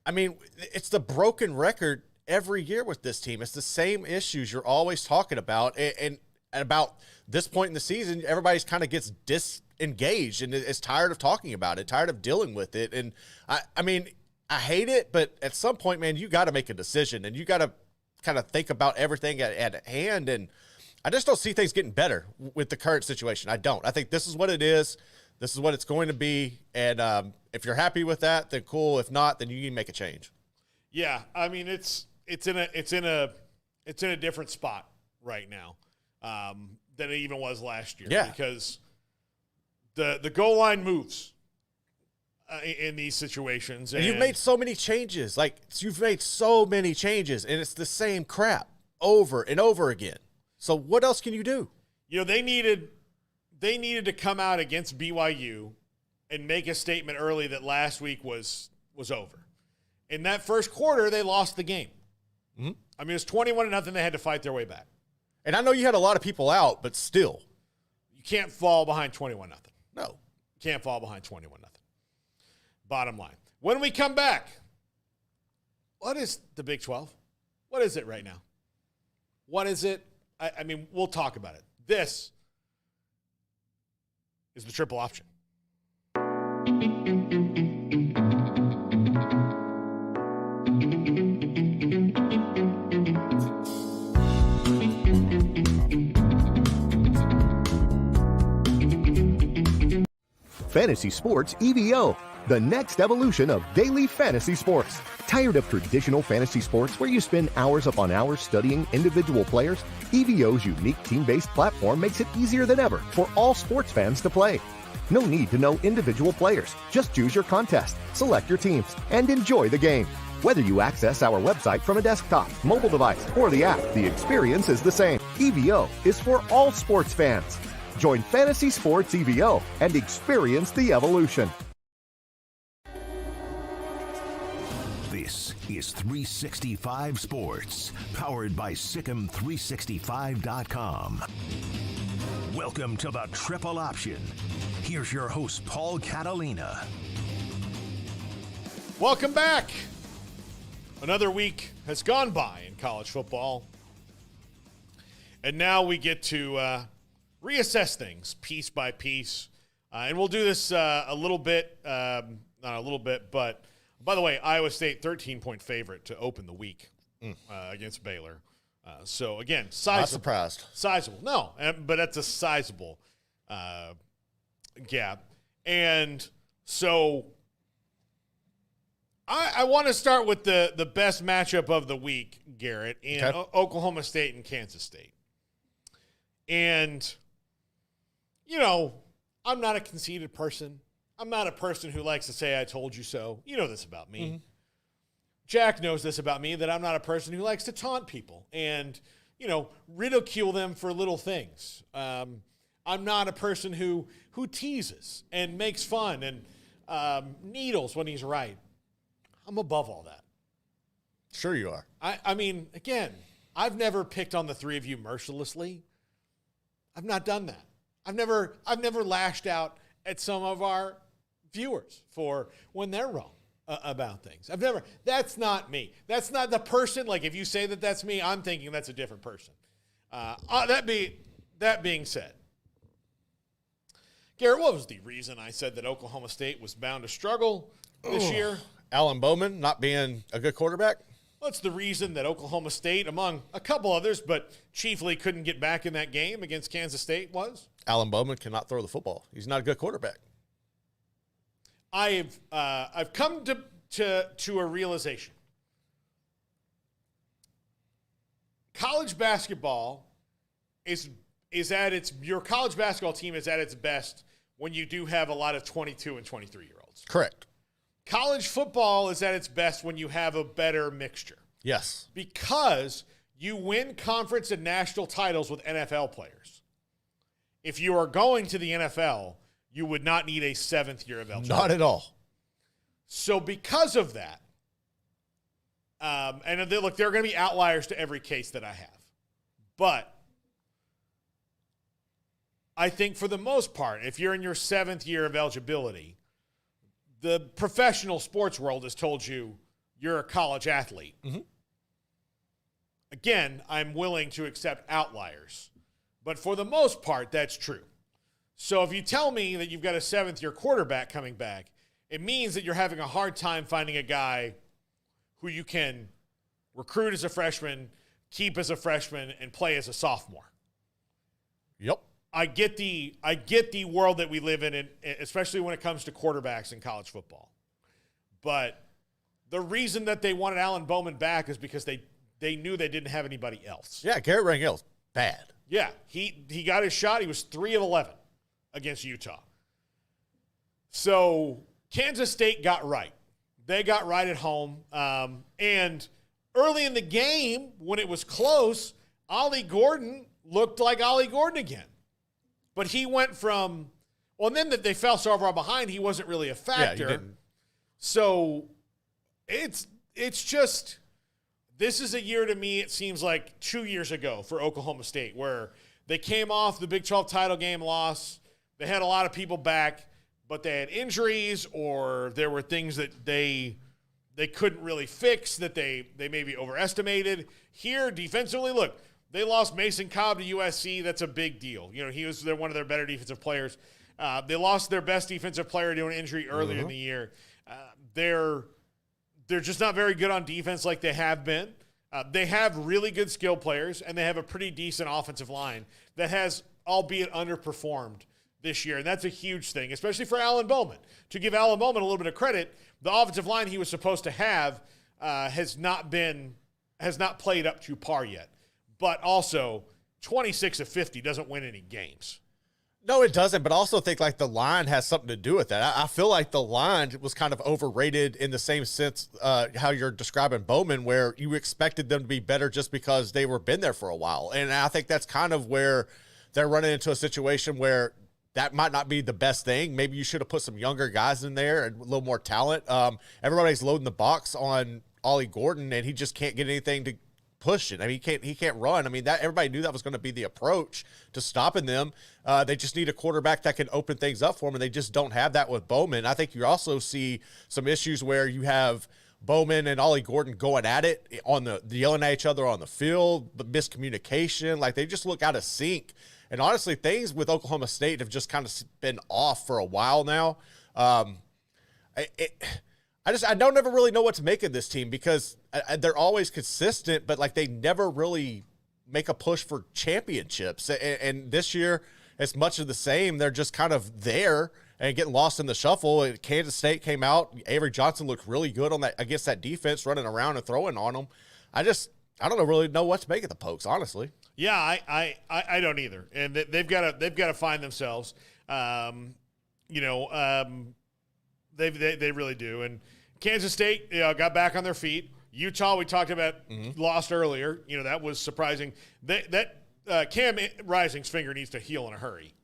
I mean, it's the broken record every year with this team. It's the same issues you're always talking about, and about this point in the season, everybody's kind of gets disengaged and is tired of talking about it, tired of dealing with it. And I mean, I hate it, but at some point, man, you got to make a decision, and you got to kind of think about everything at hand. And I just don't see things getting better with the current situation. I don't. I think this is what it is. This is what it's going to be. And if you're happy with that, then cool. If not, then you need to make a change. Yeah, I mean it's in a different spot right now than it even was last year. Yeah. Because the goal line moves in these situations, and you've made so many changes. And it's the same crap over and over again. So what else can you do? You know, they needed to come out against BYU and make a statement early that last week was over. In that first quarter, they lost the game. Mm-hmm. I mean, it was 21-0. They had to fight their way back. And I know you had a lot of people out, but still. You can't fall behind 21-0. No. You can't fall behind 21-0. Bottom line. When we come back, what is the Big 12? What is it right now? What is it? I mean, we'll talk about it. This is the triple option. Fantasy Sports EVO, the next evolution of daily fantasy sports. Tired of traditional fantasy sports where you spend hours upon hours studying individual players? EVO's unique team-based platform makes it easier than ever for all sports fans to play. No need to know individual players. Just choose your contest, select your teams, and enjoy the game. Whether you access our website from a desktop, mobile device, or the app, the experience is the same. EVO is for all sports fans. Join Fantasy Sports EVO and experience the evolution. This is 365 Sports, powered by Sikkim365.com. Welcome to the Triple Option. Here's your host, Paul Catalina. Welcome back. Another week has gone by in college football. And now we get to reassess things piece by piece. And we'll do this a little bit, not a little bit, but by the way, Iowa State 13-point favorite to open the week against Baylor. So, again, sizable. Not surprised. Sizable. No, but that's a sizable gap. And so I want to start with the best matchup of the week, Garrett, in Oklahoma State and Kansas State. And, you know, I'm not a conceited person. I'm not a person who likes to say, I told you so. You know this about me. Mm-hmm. Jack knows this about me, that I'm not a person who likes to taunt people and, you know, ridicule them for little things. I'm not a person who teases and makes fun and needles when he's right. I'm above all that. Sure you are. I mean, again, I've never picked on the three of you mercilessly. I've not done that. I've never lashed out at some of our viewers for when they're wrong about things. That's not me. That's not the person. Like, if you say that that's me, I'm thinking that's a different person. That being said, Garrett, what was the reason I said that Oklahoma State was bound to struggle this year? Alan Bowman not being a good quarterback? What's the reason that Oklahoma State, among a couple others, but chiefly couldn't get back in that game against Kansas State was? Alan Bowman cannot throw the football. He's not a good quarterback. I've come to a realization. College basketball your college basketball team is at its best when you do have a lot of 22 and 23-year-olds. Correct. College football is at its best when you have a better mixture. Yes. Because you win conference and national titles with NFL players. If you are going to the NFL, you would not need a seventh year of eligibility. Not at all. So because of that, and look, there are going to be outliers to every case that I have. But I think for the most part, if you're in your seventh year of eligibility, the professional sports world has told you you're a college athlete. Mm-hmm. Again, I'm willing to accept outliers. But for the most part, that's true. So if you tell me that you've got a seventh-year quarterback coming back, it means that you're having a hard time finding a guy who you can recruit as a freshman, keep as a freshman and play as a sophomore. Yep. I get the world that we live in, especially when it comes to quarterbacks in college football. But the reason that they wanted Alan Bowman back is because they knew they didn't have anybody else. Yeah, Garrett Rangel's bad. Yeah, he got his shot. He was 3 of 11 against Utah. So Kansas State got right. They got right at home. And early in the game, when it was close, Ollie Gordon looked like Ollie Gordon again. But he went from, well, and then that they fell so far behind, he wasn't really a factor. Yeah, he didn't. So it's just, this is a year to me, it seems like 2 years ago for Oklahoma State, where they came off the Big 12 title game loss. They had a lot of people back, but they had injuries, or there were things that they couldn't really fix that they maybe overestimated. Here, defensively, look, they lost Mason Cobb to USC. That's a big deal. You know, they're one of their better defensive players. They lost their best defensive player due to an injury earlier in the year. They're just not very good on defense like they have been. They have really good skill players, and they have a pretty decent offensive line that has, albeit underperformed this year. And that's a huge thing, especially for Alan Bowman. To give Alan Bowman a little bit of credit, the offensive line he was supposed to have has not played up to par yet. But also, 26 of 50 doesn't win any games. No, it doesn't, but I also think like the line has something to do with that. I feel like the line was kind of overrated in the same sense how you're describing Bowman, where you expected them to be better just because they were been there for a while. And I think that's kind of where they're running into a situation where that might not be the best thing. Maybe you should have put some younger guys in there and a little more talent. Everybody's loading the box on Ollie Gordon, and he just can't get anything to push it. I mean, he can't run. I mean, that everybody knew that was going to be the approach to stopping them. They just need a quarterback that can open things up for them, and they just don't have that with Bowman. I think you also see some issues where you have Bowman and Ollie Gordon going at it on the yelling at each other on the field, the miscommunication, like they just look out of sync. And honestly, things with Oklahoma State have just kind of been off for a while now. I don't ever really know what to make of this team because they're always consistent, but like they never really make a push for championships. And this year, it's much of the same. They're just kind of there and getting lost in the shuffle. Kansas State came out. Avery Johnson looked really good on that against that defense, running around and throwing on them. I don't really know what to make of the Pokes, honestly. Yeah, I don't either. And they've got to find themselves. They really do. And Kansas State got back on their feet. Utah, we talked about, lost earlier. You know, that was surprising. Cam Rising's finger needs to heal in a hurry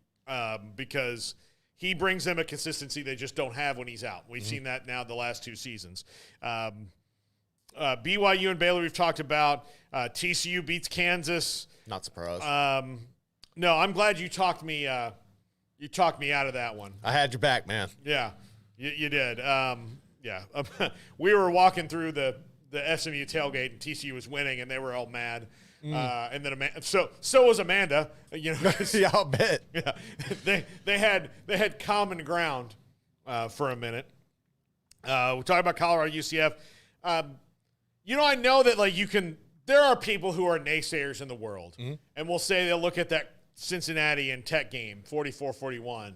because he brings them a consistency they just don't have when he's out. We've seen that now the last 2 seasons. BYU and Baylor we've talked about. TCU beats Kansas. Not surprised. No, I'm glad you talked me out of that one. I had your back, man. Yeah, you did. We were walking through the SMU tailgate, and TCU was winning, and they were all mad. And then so was Amanda. You know, yeah, I'll bet. Yeah, they had common ground for a minute. We talked about Colorado, UCF. I know that like there are people who are naysayers in the world, and will say they'll look at that Cincinnati and Tech game, 44-41,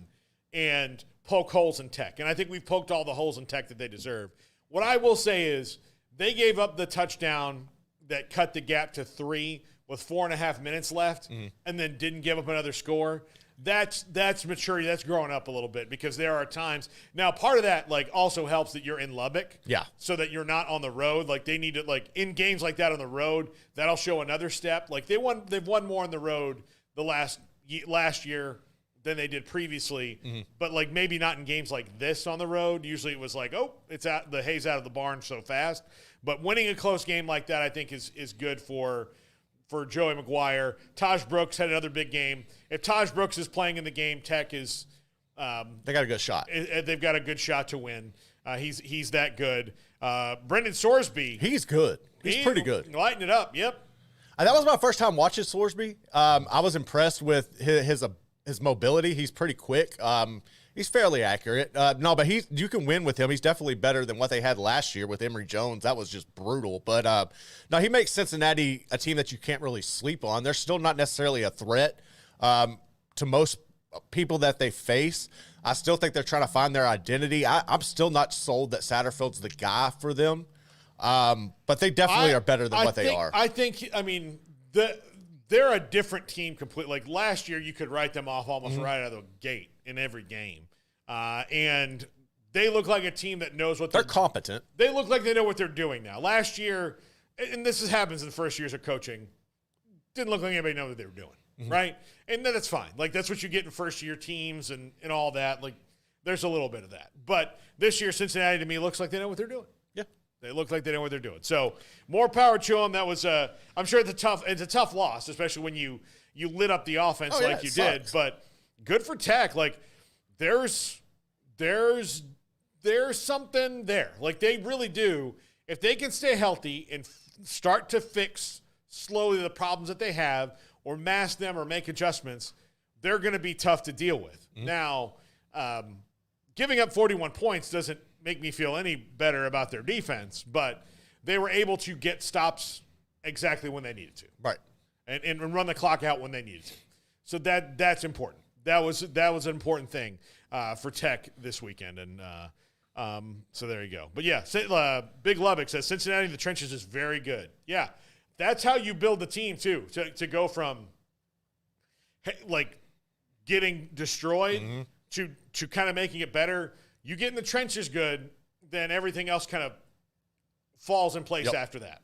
and poke holes in Tech. And I think we've poked all the holes in Tech that they deserve. What I will say is they gave up the touchdown that cut the gap to 3 with 4.5 minutes left and then didn't give up another score. That's maturity. That's growing up a little bit because there are times. Now, part of that like also helps that you're in Lubbock. Yeah. So that you're not on the road. Like they need to like in games like that on the road, that'll show another step. Like they've won more on the road the last year than they did previously, but like maybe not in games like this on the road. Usually it was like, it's out, the hay's out of the barn so fast. But winning a close game like that, I think is good for Joey McGuire. Taj Brooks had another big game. If Taj Brooks is playing in the game, Tech is they got a good shot. They've got a good shot to win. He's that good. Brendan Sorsby, he's good. He's pretty good. Lighting it up. Yep. That was my first time watching Sorsby. I was impressed with his mobility. He's pretty quick. He's fairly accurate. No, but you can win with him. He's definitely better than what they had last year with Emory Jones. That was just brutal. But no, he makes Cincinnati a team that you can't really sleep on. They're still not necessarily a threat to most people that they face. I still think they're trying to find their identity. I'm still not sold that Satterfield's the guy for them. But they definitely are better than what they are. I mean, they're a different team completely. Like last year, you could write them off almost right out of the gate in every game. And they look like a team that knows what they're competent. They look like they know what they're doing now. Last year, and this happens in the first years of coaching, didn't look like anybody knew what they were doing, right? And then that's fine. Like, that's what you get in first-year teams and all that. Like, there's a little bit of that. But this year, Cincinnati, to me, looks like they know what they're doing. Yeah. They look like they know what they're doing. So, more power to them. That was, I'm sure it's a tough loss, especially when you lit up the offense like you did. But good for Tech. Like, there's something there. Like, they really do. If they can stay healthy and start to fix slowly the problems that they have or mask them or make adjustments, they're going to be tough to deal with. Now, giving up 41 points doesn't make me feel any better about their defense, but they were able to get stops exactly when they needed to. Right. And run the clock out when they needed to. So that's important. That was an important thing for Tech this weekend. And so there you go. But yeah, Big Lubbock says Cincinnati in the trenches is very good. Yeah, that's how you build the team too. To go from like getting destroyed to kind of making it better. You get in the trenches good, then everything else kind of falls in place after that.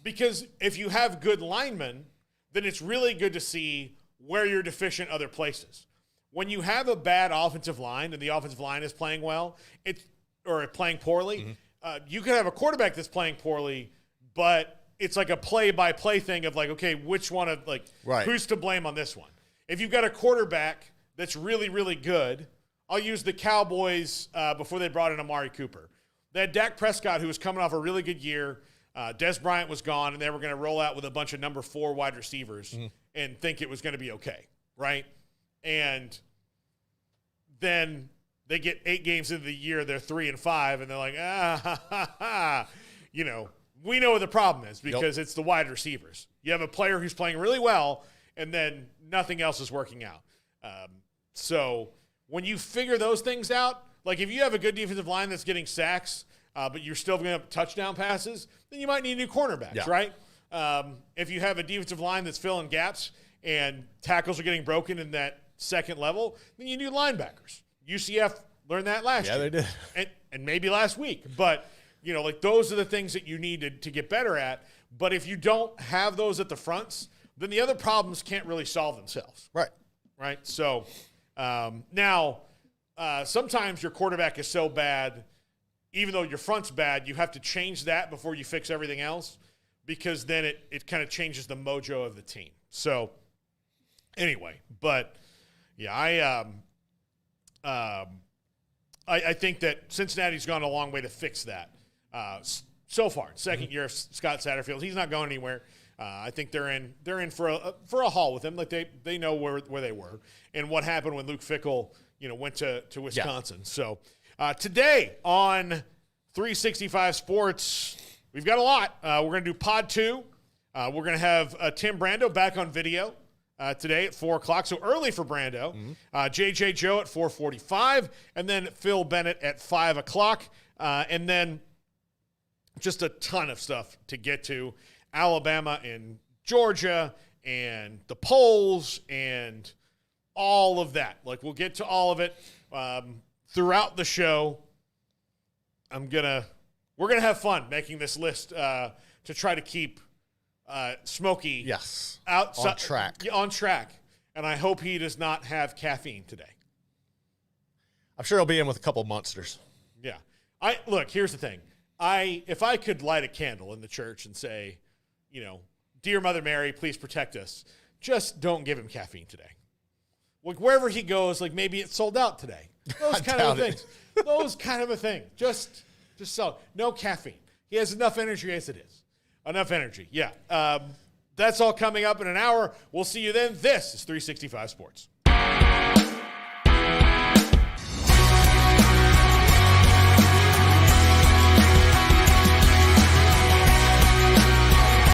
Because if you have good linemen, then it's really good to see where you're deficient other places. When you have a bad offensive line and the offensive line is playing well, or playing poorly, you could have a quarterback that's playing poorly, but it's like a play-by-play thing of like, okay, which one of who's to blame on this one? If you've got a quarterback that's really, really good, I'll use the Cowboys before they brought in Amari Cooper. They had Dak Prescott, who was coming off a really good year. Des Bryant was gone, and they were going to roll out with a bunch of number 4 wide receivers and think it was going to be okay, right? And then they get 8 games into the year, they're 3-5, and they're like, we know what the problem is because it's the wide receivers. You have a player who's playing really well, and then nothing else is working out. So when you figure those things out, like if you have a good defensive line that's getting sacks, but you're still going to have touchdown passes, then you might need new cornerbacks, right? If you have a defensive line that's filling gaps and tackles are getting broken in that second level, then you need linebackers. UCF learned that last year. Yeah, they did. And maybe last week. But, those are the things that you need to get better at. But if you don't have those at the fronts, then the other problems can't really solve themselves. Right. Right? So now sometimes your quarterback is so bad, even though your front's bad, you have to change that before you fix everything else because then it kind of changes the mojo of the team. So anyway, but yeah, I think that Cincinnati's gone a long way to fix that so far. Second year of Scott Satterfield, he's not going anywhere. I think they're in for a haul with him. Like they know where they were and what happened when Luke Fickell went to Wisconsin. So today on 365 Sports, we've got a lot. We're going to do Pod 2. We're going to have Tim Brando back on video today at 4 o'clock. So early for Brando. JJ Joe at 4:45, and then Phil Bennett at 5 o'clock. And then just a ton of stuff to get to. Alabama and Georgia and the polls and all of that. Like, we'll get to all of it throughout the show. We're gonna have fun making this list to try to keep Smokey on track. And I hope he does not have caffeine today. I'm sure he'll be in with a couple monsters. Yeah. Here's the thing. If I could light a candle in the church and say, Dear Mother Mary, please protect us. Just don't give him caffeine today. Like, wherever he goes, like, maybe it's sold out today. Those kind of things. Those kind of a thing. Just sell. No caffeine. He has enough energy as it is. Enough energy. Yeah. That's all coming up in an hour. We'll see you then. This is 365 Sports.